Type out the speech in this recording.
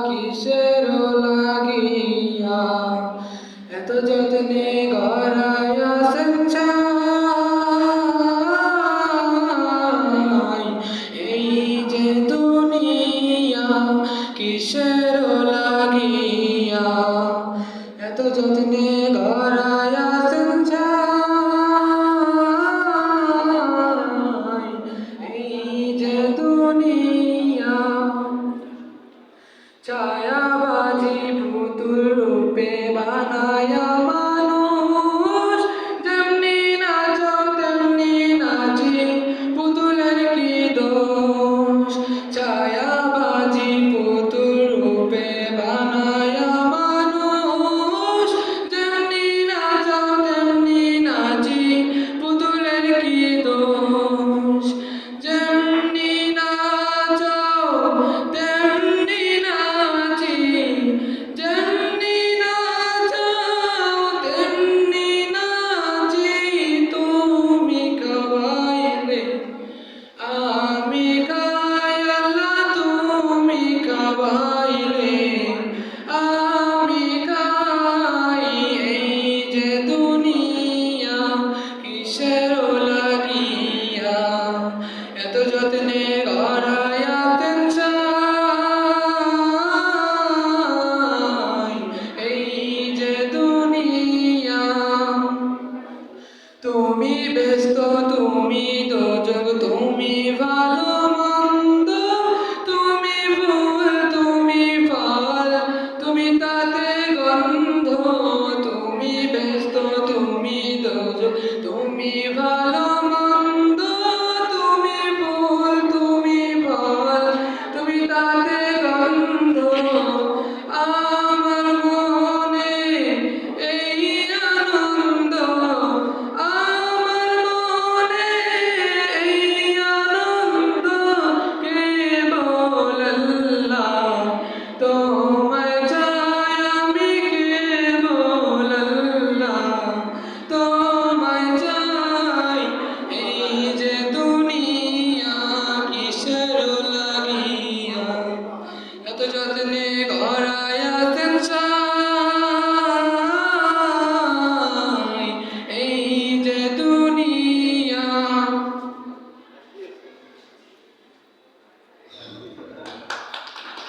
কিসের লাগিয়া এত যত্নে গড়াইয়া সঞ্চাই এই যে দুনিয়া কিসের লাগিয়া এত যত্নে গড়াইয়া সঞ্চাই এই যে দুনিয়া ছায়াবাজি পুতুল রূপে বানায়া মানুষ যেমনি নাচো তেমনি নাচি পুতুলের কি দোষ ছায়াবাজি